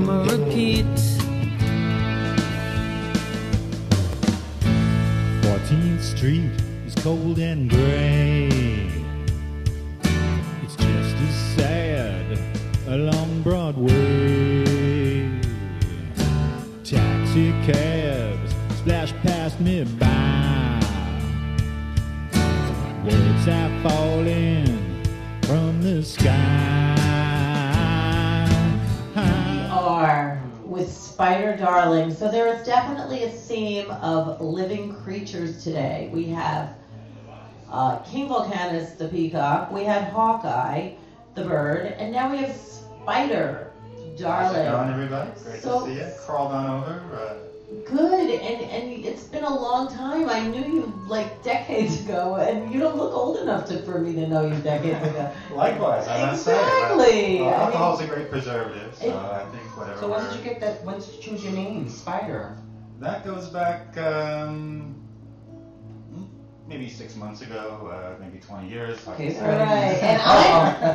from a repeat. 14th Street is cold and gray. It's just as sad along Broadway. Taxi cabs splash past me by. Words are falling from the sky. We are with SpYDeR DaRLinG. So there is definitely a theme of living creatures today. We have King Vulcanus, the peacock. We had Hawkeye, the bird. And now we have SpYDeR DaRLinG. How's it going, everybody? Great to see you. Crawled on over. Good, and it's been a long time. I knew you like decades ago, and you don't look old enough for me to know you decades ago. Likewise, I must say. Exactly. Alcohol's a great preservative, so I think whatever. So when did you get that? When did you choose your name, SpYDeR? That goes back maybe 6 months ago, maybe 20 years. Okay, All right, and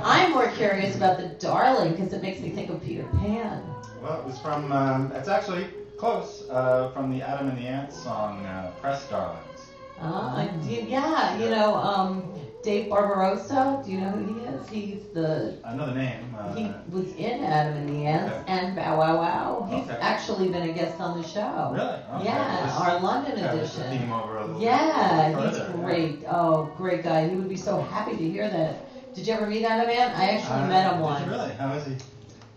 I'm more curious about the darling because it makes me think of Peter Pan. Well, it was from. It's actually close from the Adam and the Ant song, "Press Darlings." Yeah, you know, Dave Barbarossa. Do you know who he is? He's the. I know the name. He was in Adam and the Ants and Bow Wow Wow. He's Okay. actually been a guest on the show. Really? Okay. Yeah, our London The edition. theme over a little Yeah, bit he's further, great. Yeah. Oh, great guy. He would be so happy to hear that. Did you ever meet Adam Ant? I actually met him once. Did you really? How is he?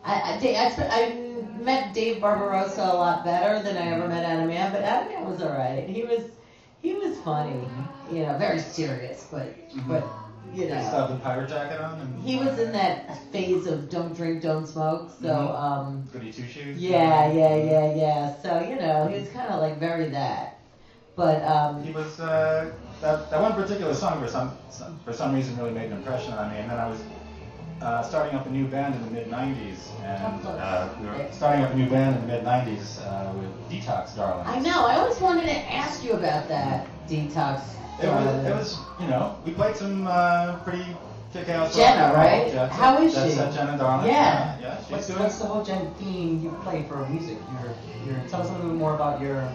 I met Dave Barbarossa a lot better than I ever met Adam Ant, but Adam Ant was all right. He was funny, you know, very serious, but you Did he still know. have the pirate jacket on? And, He was in that phase of don't drink, don't smoke, so Goody two shoes. yeah. So you know, he was kind of like very that, but He was that one particular song for some reason really made an impression on me, and then I was starting up a new band in the mid-90s, and we were starting up a new band in the mid-90s with Detox Darling. I know. I always wanted to ask you about that detox. It was, you know, we played some pretty kick-ass Jenna, right? That's How is that's she? Jenna Darling. Yeah. Yeah, she's What's good. the whole Gen theme you play for music? Tell us a little bit more about your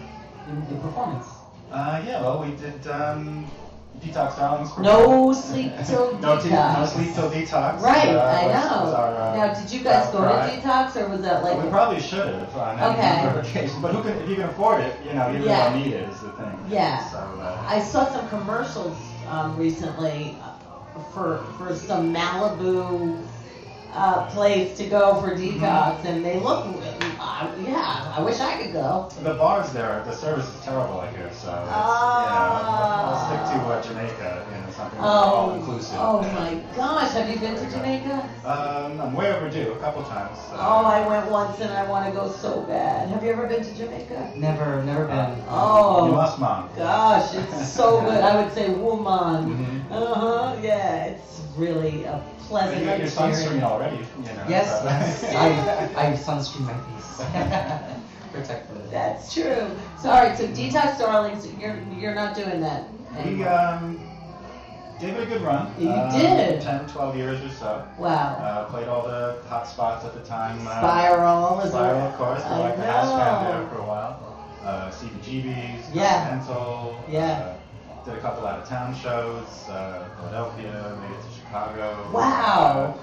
performance. Yeah, well, we did Detox Darlings. No sleep till No detox. sleep till detox. Right, I was know. our, Now, did you guys go to outcry. detox, or was that like? We probably should have on any Okay. number of occasions, but if you can afford it, you know, you really Yeah. don't need it is the thing. Yeah. So, I saw some commercials recently for some Malibu place to go for detox, and they look. Yeah, I wish I could go. the bars there, the service is terrible, I hear. So, I'll stick to Jamaica, you know, something all inclusive. Oh my gosh, have you been to Jamaica? I'm way overdue a couple times. Oh, I went once and I want to go so bad. Have you ever been to Jamaica? Never been. Oh. You must, Mom. Gosh, it's so good. I would say woman. Mhm. Yeah, it's really a pleasant You got your experience. sunscreen already, you know. Yes, so- yes. I sunscreen my face. Protect it. That's true. So, all right, so Detox Darlings, you're not doing that We anymore. gave it a good run. You did? 10 or 12 years or so. Wow. Played all the hot spots at the time. Spiral is Spiral, of course. I Like the house band there know. for a while. CBGB's, Yeah. Continental. Yeah. Did a couple out of town shows. Philadelphia, made it to Chicago. Wow.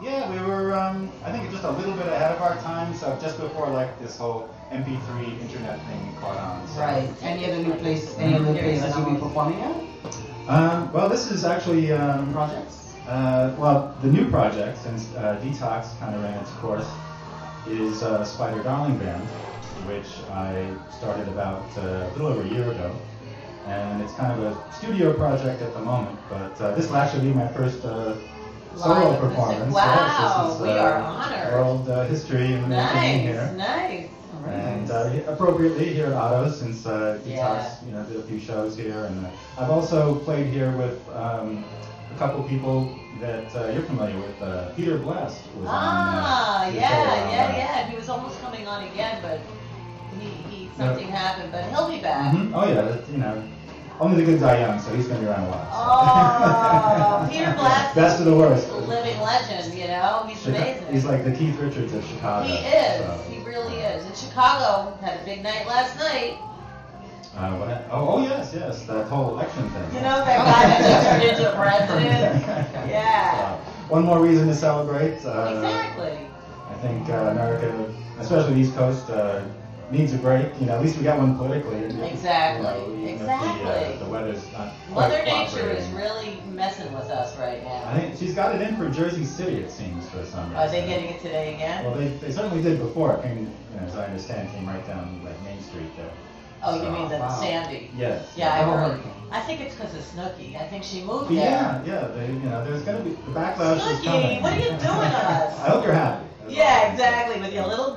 Yeah, we were, I think just a little bit ahead of our time. So just before like this whole MP3 internet thing caught on. So. Right. Any other places you'll be performing at? Well, this is actually Projects? well, the new project, since Detox kind of ran its course, is SpYDeR DaRLinG Band, which I started about a little over a year ago. And it's kind of a studio project at the moment, but this will actually be my first solo Live performance. Wow, Yes, this is, we are honored. World history in the making here. Nice. And appropriately here at Otto, since Detox, Yeah. you know, did a few shows here, and I've also played here with a couple people that you're familiar with. Peter Blast was on. Yeah. He was almost coming on again, but something happened. But he'll be back. Mm-hmm. Oh yeah, you know, only the good die young, so he's gonna be around a while. Oh, Peter Blast. Best of the worst. Living legend, you know, he's amazing. He's like the Keith Richards of Chicago. He is. So. He really is. In Chicago, had a big night last night. Yes, that whole election thing. You know, that guy that just turned into a president? Yeah. One more reason to celebrate. Exactly. I think America, especially the East Coast, needs a break. At least we got one politically. Exactly. If the weather's not Mother quite Nature is cooperating. really messing with us right now. I think she's got it in for Jersey City, it seems, for some reason. Are they getting it today again? Well, they certainly did before. It came, as I understand, came right down like Main Street there. Oh, you mean the Wow. Sandy? Yes. Yeah, I heard. hurricane. I think it's because of Snooki. I think she moved Yeah, there. there's going to be the backlash is Snooki, coming. what are you doing to us? I hope you're happy. That's all Yeah, I'm exactly. saying. With your little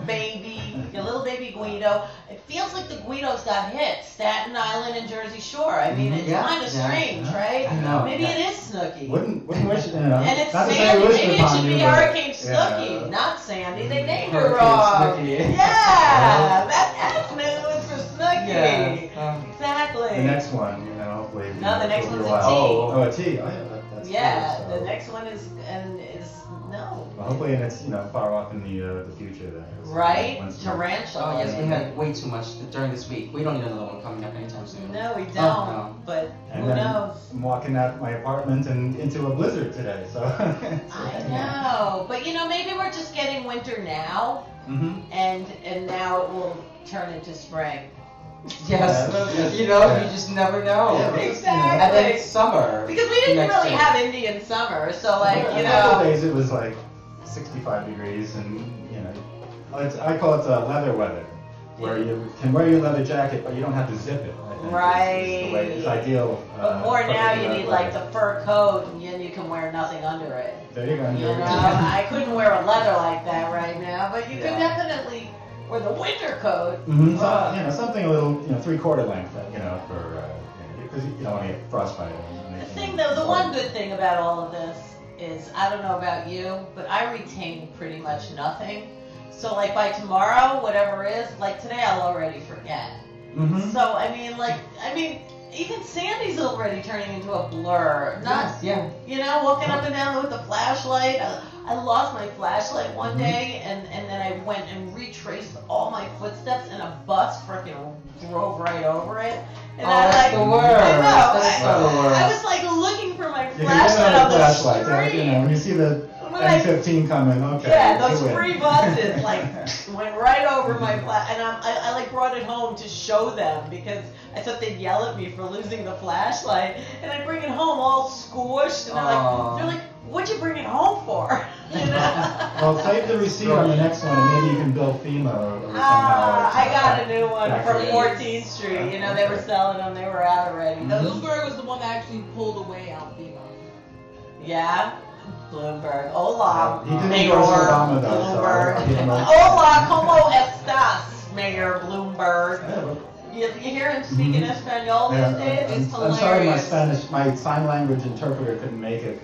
baby Guido. It feels like the Guidos got hit. Staten Island and Jersey Shore. I mean, it's Yeah, kind of strange, right? I know. Maybe it is Snooki. Wouldn't wish And it's not to say Sandy. wish Maybe it upon should you, be but- Hurricane Snooki, yeah. not Sandy. They named her Hurricane wrong. Snooki. Yeah, that's news for Snooki. Yeah. Exactly. The next one, hopefully. No, the next will be one's a while. T. Oh, a T. Oh, yeah, that's Yeah, good, so. the next one is no. Well, hopefully, and it's far off in the future there. So Right? once- Tarantula. Oh yes, we had way too much during this week. We don't need another one coming up anytime soon. No, we don't. no. But And who then knows? I'm walking out my apartment and into a blizzard today, so. I know. But maybe we're just getting winter now, Mm-hmm. and now it will turn into spring. Yes, Yes. you just never know. Yeah, Exactly. And then it's summer. Because we didn't next really day. have Indian summer, so like A couple days it was like 65 degrees, and I call it leather weather, where you can wear your leather jacket, but you don't have to zip it. I think is the way it's ideal. But more now, you perfect need weather. like the fur coat, and then you can wear nothing under it. There you go. I couldn't wear a leather like that right now, but you could Yeah. definitely wear the winter coat. Mm-hmm. Something a little, 3/4 length, for because you don't want to get frostbite. The thing, though, the one good thing about all of this is, I don't know about you, but I retain pretty much nothing. So, like, by tomorrow, whatever is, like today, I'll already forget. Mm-hmm. So, even Sandy's already turning into a blur. Not, Yeah. walking up and down with the flashlight. I lost my flashlight one day, and then I went and retraced all my footsteps, and a bus freaking drove right over it. And That's the worst. I know. That's the worst. I was like looking for my You can flashlight get on a the flashlight. street. When you see the When I- M15 coming, okay. Yeah, those you win. free buses went right over my flash, and I like brought it home to show them because I thought they'd yell at me for losing the flashlight, and I bring it home all squished, and they're like, "What'd you bring it home for?" Well, save the receipt on the next one, and maybe you can bill FEMA or somehow. I got a new one Back from to it. 14th Street. They were selling them; they were out already. Those, Bloomberg was the one that actually pulled away out FEMA. yeah. Bloomberg. Hola, He didn't Mayor endorse Obama, though, so Bloomberg. I'll give him a- Hola, ¿cómo estás, Mayor Bloomberg? Yeah, but- You hear him speaking Espanol Yeah, these days? I'm It's sorry, hilarious. my sign language interpreter couldn't make it.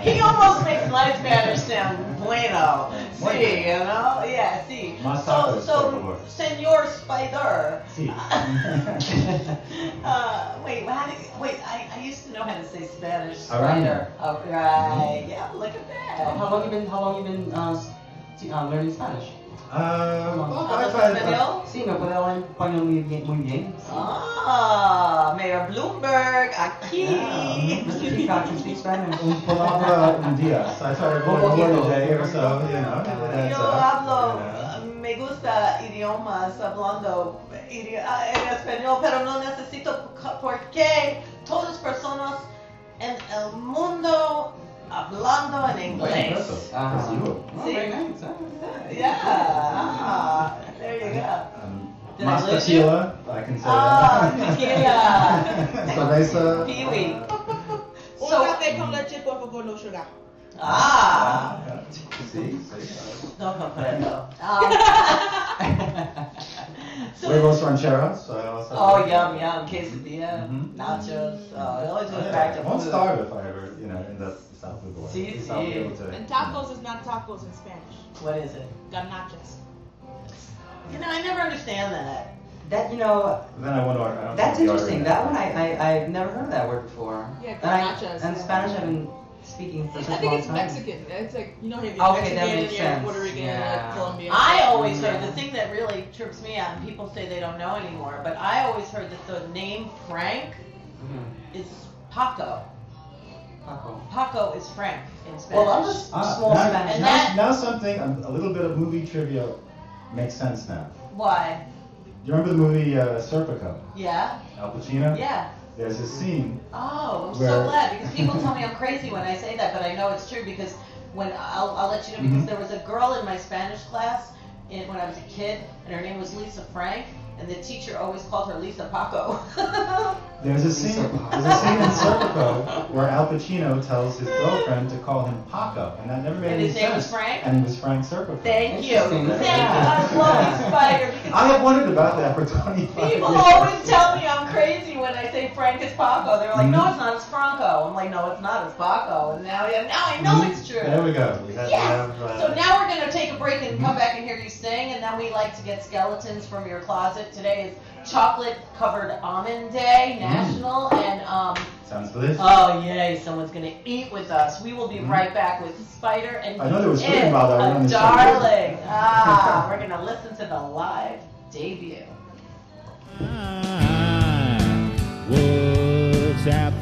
He almost makes my Spanish sound bueno. Sí, Yeah, sí. Más So, tacos, por favor. Senor SpYDeR. Sí. I used to know how to say Spanish. Around. SpYDeR. Oh, right. Yeah, look at that. How long you been learning Spanish? ¿Hablas español? Sí, me puede hablar español muy bien. Ah, Mayor Bloomberg, aquí. Mr. Peacock can speak Spanish. Un palabra un día. So I try to go a word a day or so, Yo hablo, me gusta idiomas hablando en español, pero no necesito porque todas personas en el mundo hablando en inglés. Very nice. Yeah, there you go. Did I Mas lose you? tequila, I can say Ah, that. tequila. Cerveza. Pee-wee. Un So, café con leche, por favor, no sugar. See? No comprendo. Huevos rancheros. Oh, yum, quesadilla, Mhm. nachos. It always goes Yeah, back to I won't food. starve if I ever, end up south of the border. Sí, At least I'll be sí. able to, And tacos is not tacos in Spanish. What is it? Garnachas. I never understand that. That Then I wonder. I don't that's think the interesting. order- That one I've never heard of that word before. Yeah, And garnachas. and Spanish I've been speaking for I such a think long it's time. Mexican. It's like, you know, if you're Okay, that Mexican makes and you're sense. Puerto Rican Yeah. and Colombian. I always heard, Yeah. the thing that really trips me out, and people say they don't know anymore, but I always heard that the name Frank Mm-hmm. is Paco. Paco. Paco is Frank in Spanish. Well, I'm just small now, Spanish. And now, that- now something, a little bit of movie trivia makes sense now. Why? You remember the movie Serpico? Yeah? Al Pacino? Yeah. There's a scene. Oh, I'm Where- so glad, because people tell me I'm crazy when I say that, but I know it's true, because when, I'll let you know, because there was a girl in my Spanish class when I was a kid, and her name was Lisa Frank, and the teacher always called her Lisa Paco. There's a scene in Serpico where Al Pacino tells his girlfriend to call him Paco, and that never made And any his sense. name was Frank? And he was Frank Serpico. Thank you. Interesting. Thank you. I love you, Spider, because I have wondered about that for 25 people years. always tell me I'm crazy when I say Frank is Paco. They're like, no, it's not, it's Franco. I'm like, no, it's not, it's Paco. And now I know it's true. There we go. We have, Yes. we have, So now we're going to take a break and come back and hear you sing, and then we like to get skeletons from your closet. Today is Chocolate Covered Almond Day, National, and sounds delicious. oh yay, someone's going to eat with us. We will be right back with SpYDeR and I know there was He food is while they were on a the show. darling. We're going to listen to the live debut. What's that?